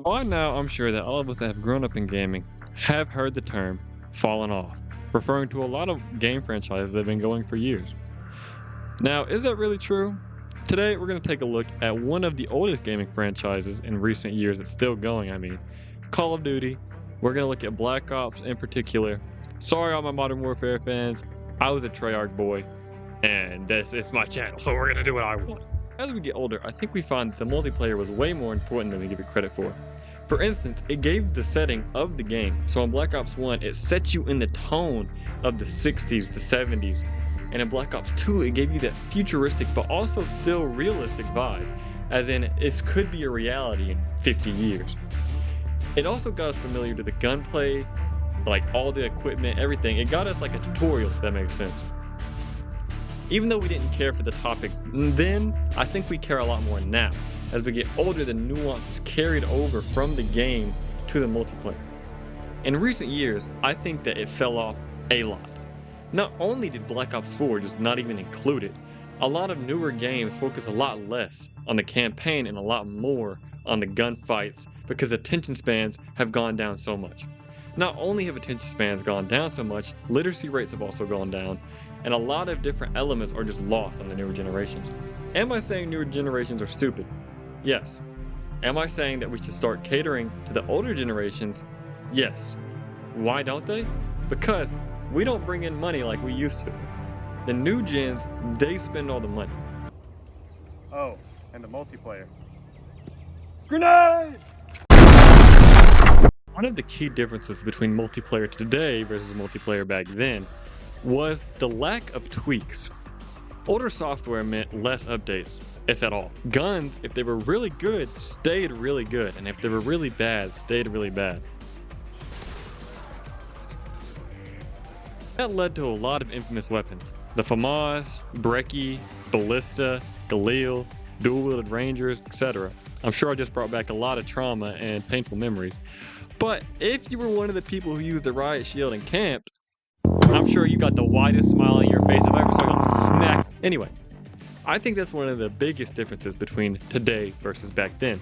By now, I'm sure that all of us that have grown up in gaming have heard the term fallen off, referring to a lot of game franchises that have been going for years. Now, is that really true? Today, we're going to take a look at one of the oldest gaming franchises in recent years that's still going, Call of Duty. We're going to look at Black Ops in particular. Sorry, all my Modern Warfare fans. I was a Treyarch boy, and this is my channel, so we're going to do what I want. As we get older, I think we find that the multiplayer was way more important than we give it credit for. For instance, it gave the setting of the game. So in Black Ops 1, it set you in the tone of the 60s, the 70s. And in Black Ops 2, it gave you that futuristic but also still realistic vibe, as in it could be a reality in 50 years. It also got us familiar to the gunplay, like all the equipment, everything. It got us like a tutorial, if that makes sense. Even though we didn't care for the topics then, I think we care a lot more now. As we get older, the nuances carried over from the game to the multiplayer. In recent years, I think that it fell off a lot. Not only did Black Ops 4 just not even include it, a lot of newer games focus a lot less on the campaign and a lot more on the gunfights because attention spans have gone down so much. Not only have attention spans gone down so much, literacy rates have also gone down, and a lot of different elements are just lost on the newer generations. Am I saying newer generations are stupid? Yes. Am I saying that we should start catering to the older generations? Yes. Why don't they? Because we don't bring in money like we used to. The new gens, they spend all the money. Oh, and the multiplayer. Grenade! One of the key differences between multiplayer today versus multiplayer back then was the lack of tweaks. Older software meant less updates, if at all. Guns, if they were really good, stayed really good, and if they were really bad, stayed really bad. That led to a lot of infamous weapons. The FAMAS, Brecci, Ballista, Galil, dual-wielded Rangers, etc. I'm sure I just brought back a lot of trauma and painful memories. But if you were one of the people who used the riot shield and camped, I'm sure you got the widest smile on your face if I ever saw you smack. Anyway, I think that's one of the biggest differences between today versus back then.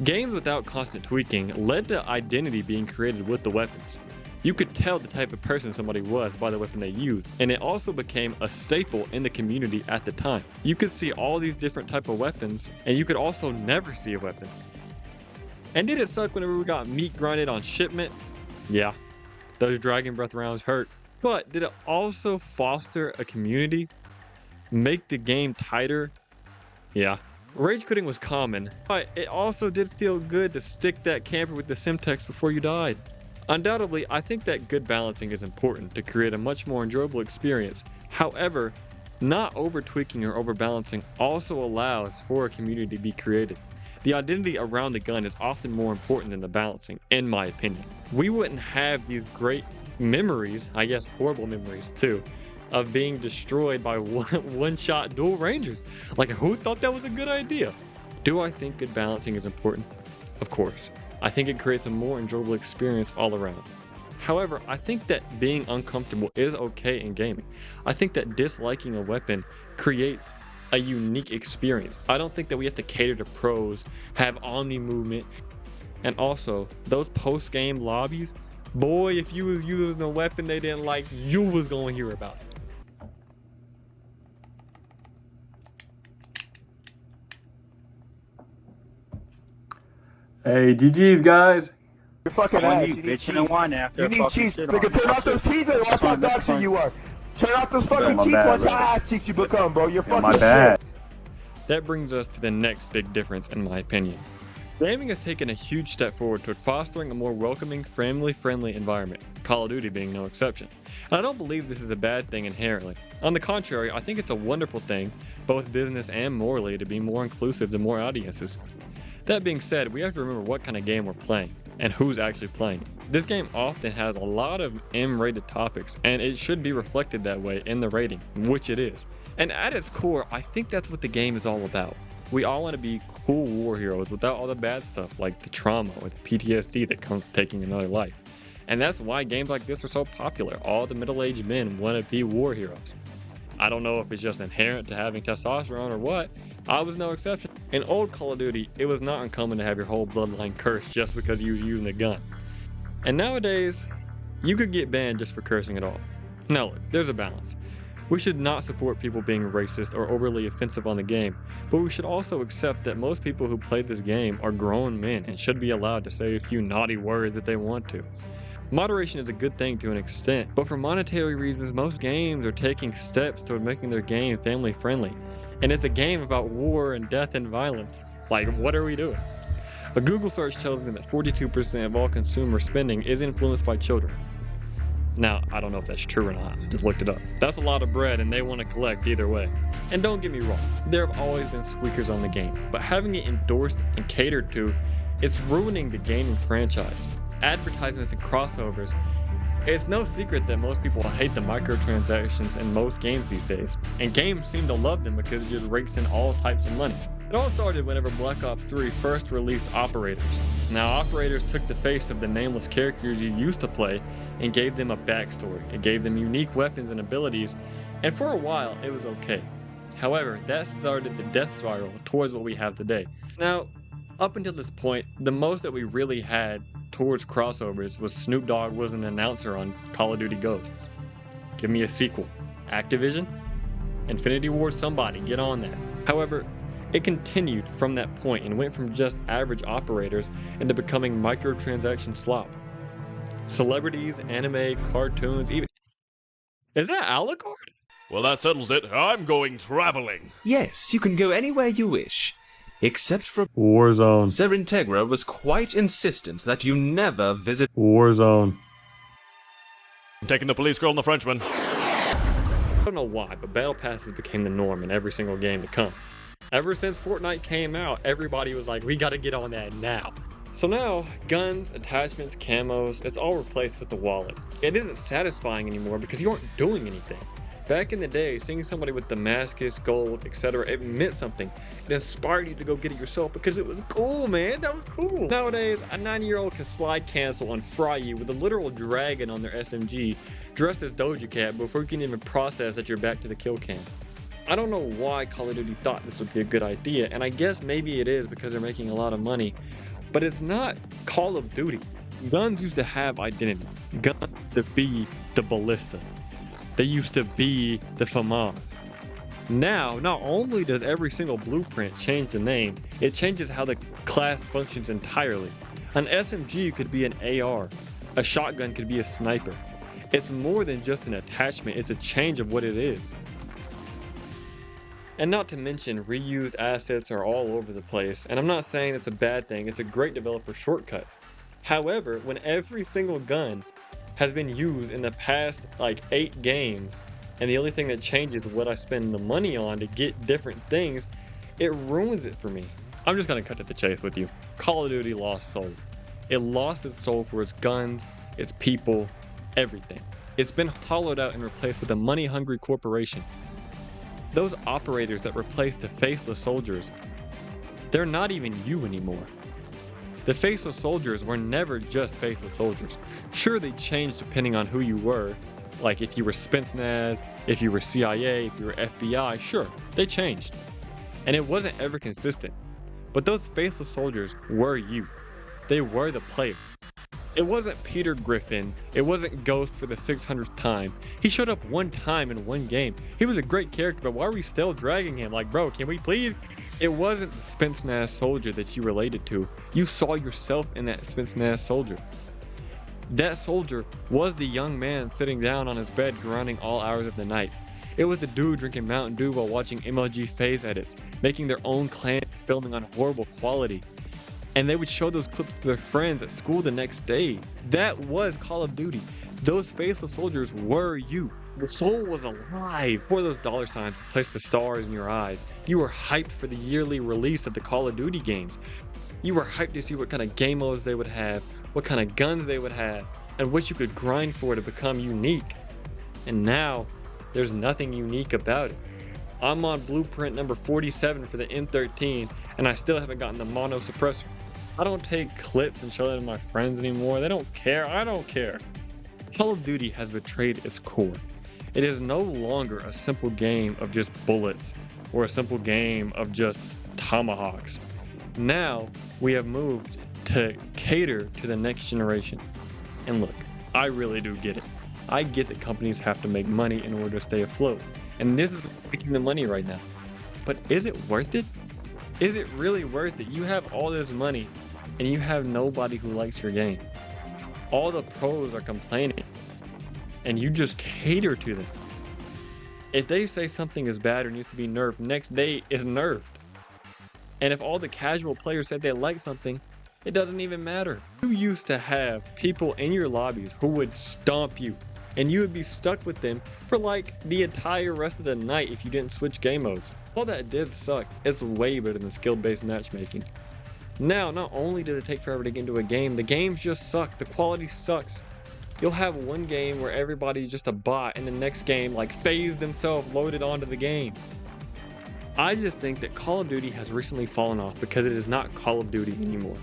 Games without constant tweaking led to identity being created with the weapons. You could tell the type of person somebody was by the weapon they used, and it also became a staple in the community at the time. You could see all these different type of weapons, and you could also never see a weapon. And did it suck whenever we got meat grinded on shipment? Yeah, those Dragon Breath rounds hurt. But did it also foster a community? Make the game tighter? Yeah. Rage quitting was common, but it also did feel good to stick that camper with the Simtex before you died. Undoubtedly, I think that good balancing is important to create a much more enjoyable experience. However, not over tweaking or over balancing also allows for a community to be created. The identity around the gun is often more important than the balancing, in my opinion. We wouldn't have these great memories, I guess horrible memories too, of being destroyed by one-shot dual rangers. Like, who thought that was a good idea? Do I think good balancing is important? Of course. I think it creates a more enjoyable experience all around. However, I think that being uncomfortable is okay in gaming. I think that disliking a weapon creates a unique experience. I don't think that we have to cater to pros, have omni movement, and also those post-game lobbies, boy, if you was using a weapon they didn't like, you was gonna hear about it. Hey, GG's, guys. You're fucking When ass. you You need bitching cheese. and whining after You a need fucking cheese. shit Nigga, on turn you. off those cheese and watch how dog shit you are. Turn off those fucking my cheeks. bad, Watch bro. how ass cheeks you become, bro. You're Yeah, fucking my shit. bad. That brings us to the next big difference in my opinion. Gaming has taken a huge step forward toward fostering a more welcoming, family-friendly environment, Call of Duty being no exception. And I don't believe this is a bad thing inherently. On the contrary, I think it's a wonderful thing, both business and morally, to be more inclusive to more audiences. That being said, we have to remember what kind of game we're playing, and who's actually playing. This game often has a lot of M-rated topics, and it should be reflected that way in the rating, which it is. And at its core, I think that's what the game is all about. We all want to be cool war heroes without all the bad stuff like the trauma or the PTSD that comes with taking another life. And that's why games like this are so popular. All the middle-aged men want to be war heroes. I don't know if it's just inherent to having testosterone or what. I was no exception. In old Call of Duty, it was not uncommon to have your whole bloodline cursed just because you was using a gun. And nowadays, you could get banned just for cursing at all. Now look, there's a balance. We should not support people being racist or overly offensive on the game, but we should also accept that most people who play this game are grown men and should be allowed to say a few naughty words if they want to. Moderation is a good thing to an extent, but for monetary reasons, most games are taking steps toward making their game family friendly. And it's a game about war and death and violence. Like, what are we doing? A Google search tells me that 42% of all consumer spending is influenced by children. Now, I don't know if that's true or not. I just looked it up. That's a lot of bread and they want to collect either way. And don't get me wrong, there have always been squeakers on the game, but having it endorsed and catered to, it's ruining the gaming franchise. Advertisements and crossovers. It's no secret that most people hate the microtransactions in most games these days, and games seem to love them because it just rakes in all types of money. It all started whenever Black Ops 3 first released Operators. Now, Operators took the face of the nameless characters you used to play and gave them a backstory. It gave them unique weapons and abilities, and for a while, it was okay. However, that started the death spiral towards what we have today. Now, up until this point, the most that we really had towards crossovers was Snoop Dogg was an announcer on Call of Duty Ghosts. Give me a sequel. Activision? Infinity Ward, somebody, get on that. However, it continued from that point and went from just average operators into becoming microtransaction slop. Celebrities, anime, cartoons, even... Is that Alucard? Well, that settles it. I'm going traveling. Yes, you can go anywhere you wish. Except for Warzone. Zerintegra was quite insistent that you never visit Warzone. I'm taking the police girl and the Frenchman. I don't know why, but battle passes became the norm in every single game to come. Ever since Fortnite came out, everybody was like, we gotta get on that now. So now, guns, attachments, camos, it's all replaced with the wallet. It isn't satisfying anymore because you aren't doing anything. Back in the day, seeing somebody with Damascus, gold, etc., it meant something. It inspired you to go get it yourself because it was cool, man. That was cool. Nowadays, a 9-year-old can slide cancel and fry you with a literal dragon on their SMG dressed as Doja Cat before you can even process that you're back to the kill cam. I don't know why Call of Duty thought this would be a good idea, and I guess maybe it is because they're making a lot of money, but it's not Call of Duty. Guns used to have identity. Guns used to be the Ballista. They used to be the FAMAS. Now, not only does every single blueprint change the name, it changes how the class functions entirely. An SMG could be an AR. A shotgun could be a sniper. It's more than just an attachment, it's a change of what it is. And not to mention, reused assets are all over the place, and I'm not saying it's a bad thing, it's a great developer shortcut. However, when every single gun has been used in the past like 8 games, and the only thing that changes is what I spend the money on to get different things, it ruins it for me. I'm just gonna cut to the chase with you. Call of Duty lost soul. It lost its soul for its guns, its people, everything. It's been hollowed out and replaced with a money-hungry corporation. Those operators that replaced the faceless soldiers, they're not even you anymore. The faceless soldiers were never just faceless soldiers. Sure, they changed depending on who you were. Like if you were Spetsnaz, if you were CIA, if you were FBI, sure, they changed. And it wasn't ever consistent. But those faceless soldiers were you. They were the player. It wasn't Peter Griffin. It wasn't Ghost for the 600th time. He showed up one time in one game. He was a great character, but why are we still dragging him? Like, bro, can we please? It wasn't the Spetsnaz soldier that you related to. You saw yourself in that Spetsnaz soldier. That soldier was the young man sitting down on his bed grinding all hours of the night. It was the dude drinking Mountain Dew while watching MLG phase edits, making their own clan, filming on horrible quality. And they would show those clips to their friends at school the next day. That was Call of Duty. Those faceless soldiers were you. The soul was alive. Before those dollar signs replaced the stars in your eyes, you were hyped for the yearly release of the Call of Duty games. You were hyped to see what kind of game modes they would have, what kind of guns they would have, and what you could grind for to become unique. And now, there's nothing unique about it. I'm on blueprint number 47 for the M13, and I still haven't gotten the mono suppressor. I don't take clips and show them to my friends anymore. They don't care. I don't care. Call of Duty has betrayed its core. It is no longer a simple game of just bullets or a simple game of just tomahawks. Now we have moved to cater to the next generation. And look, I really do get it. I get that companies have to make money in order to stay afloat. And this is making the money right now. But is it worth it? Is it really worth it? You have all this money and you have nobody who likes your game. All the pros are complaining and you just cater to them. If they say something is bad or needs to be nerfed, next day is nerfed. And if all the casual players said they like something, it doesn't even matter. You used to have people in your lobbies who would stomp you and you would be stuck with them for like the entire rest of the night if you didn't switch game modes. All that did suck. It's way better than skill-based matchmaking. Now, not only does it take forever to get into a game, the games just suck. The quality sucks. You'll have one game where everybody's just a bot and the next game like FaZe themselves loaded onto the game. I just think that Call of Duty has recently fallen off because it is not Call of Duty anymore.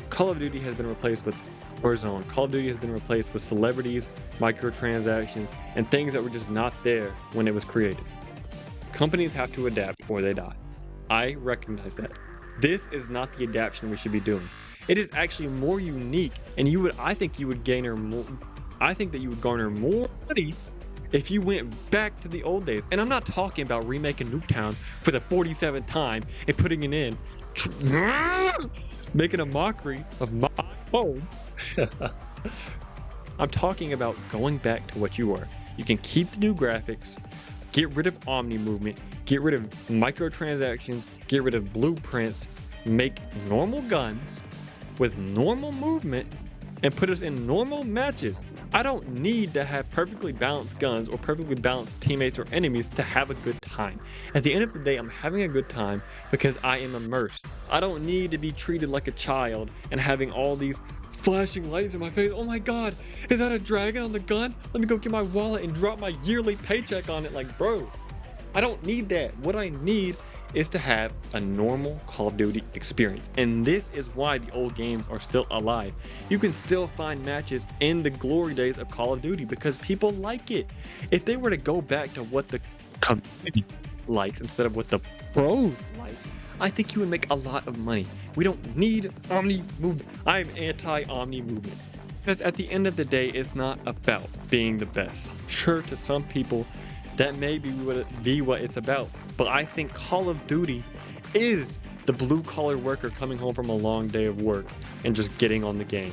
Call of Duty has been replaced with Warzone. Call of Duty has been replaced with celebrities, microtransactions, and things that were just not there when it was created. Companies have to adapt or they die. I recognize that. This is not the adaptation we should be doing. It is actually more unique, and I think that you would garner more money if you went back to the old days. And I'm not talking about remaking Nuketown for the 47th time and putting it in, making a mockery of my home. I'm talking about going back to what you were. You can keep the new graphics, get rid of Omni movement, get rid of microtransactions, get rid of blueprints, make normal guns with normal movement, and put us in normal matches. I don't need to have perfectly balanced guns or perfectly balanced teammates or enemies to have a good time. At the end of the day, I'm having a good time because I am immersed. I don't need to be treated like a child and having all these flashing lights in my face. Oh my god, is that a dragon on the gun? Let me go get my wallet and drop my yearly paycheck on it. Like, bro, I don't need that. What I need is to have a normal Call of Duty experience. And this is why the old games are still alive. You can still find matches in the glory days of Call of Duty because people like it. If they were to go back to what the community likes instead of what the pros like, I think you would make a lot of money. We don't need Omni movement. I'm anti-Omni movement. Because at the end of the day, it's not about being the best. Sure, to some people, that may be what it's about. But I think Call of Duty is the blue-collar worker coming home from a long day of work and just getting on the game.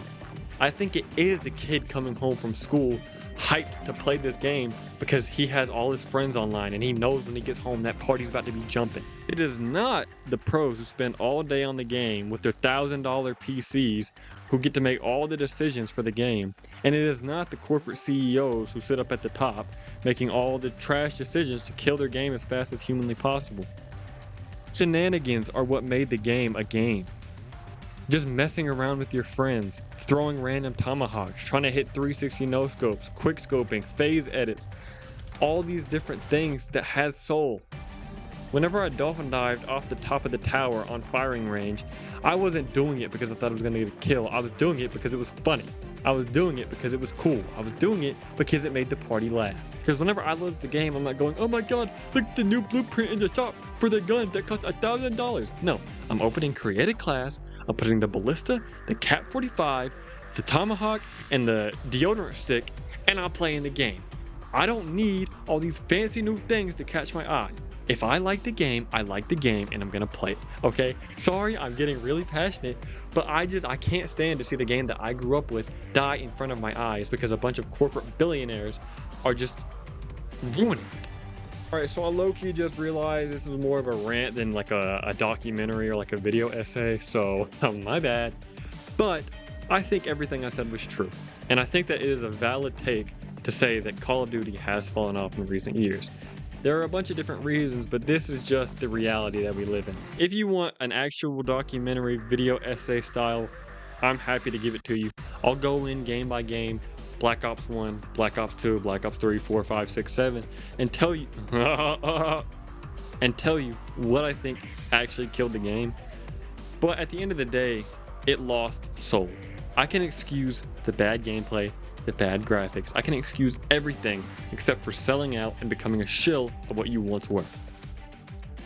I think it is the kid coming home from school hyped to play this game because he has all his friends online and he knows when he gets home that party's about to be jumping. It is not the pros who spend all day on the game with their $1,000 PCs who get to make all the decisions for the game. And it is not the corporate CEOs who sit up at the top making all the trash decisions to kill their game as fast as humanly possible. Shenanigans are what made the game a game. Just messing around with your friends, throwing random tomahawks, trying to hit 360 no scopes, quick scoping, phase edits, all these different things that had soul. Whenever I dolphin dived off the top of the tower on firing range, I wasn't doing it because I thought I was going to get a kill. I was doing it because it was funny. I was doing it because it was cool. I was doing it because it made the party laugh. Because whenever I load the game, I'm not going, oh my god, look at the new blueprint in the shop for the gun that costs $1,000. No, I'm opening created class, I'm putting the ballista, the Cap 45, the tomahawk, and the deodorant stick, and I'm playing the game. I don't need all these fancy new things to catch my eye. If I like the game, I like the game and I'm gonna play it, okay? Sorry, I'm getting really passionate, but I can't stand to see the game that I grew up with die in front of my eyes because a bunch of corporate billionaires are just ruining it. All right, so I low-key just realized this is more of a rant than like a documentary or like a video essay, so my bad. But I think everything I said was true, and I think that it is a valid take to say that Call of Duty has fallen off in recent years. There are a bunch of different reasons, but this is just the reality that we live in. If you want an actual documentary video essay style, I'm happy to give it to you. I'll go in game by game, Black Ops 1, Black Ops 2, Black Ops 3, 4, 5, 6, 7, and tell you what I think actually killed the game. But at the end of the day, it lost soul. I can excuse the bad gameplay, the bad graphics. I can excuse everything except for selling out and becoming a shill of what you once were.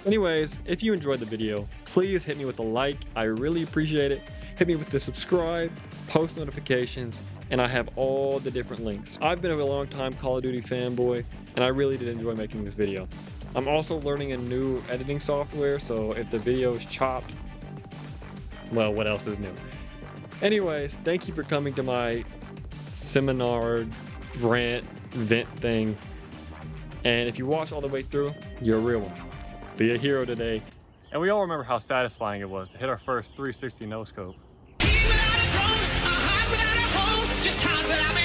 Anyways, if you enjoyed the video, please hit me with a like. I really appreciate it. Hit me with the subscribe, post notifications, and I have all the different links. I've been a long time Call of Duty fanboy, and I really did enjoy making this video. I'm also learning a new editing software, so if the video is chopped, well, what else is new? Anyways, thank you for coming to my seminar, rant, vent thing. And if you watch all the way through, you're a real one. Be a hero today. And we all remember how satisfying it was to hit our first 360 no-scope. Without a throne, a heart without a home, just cause that I've been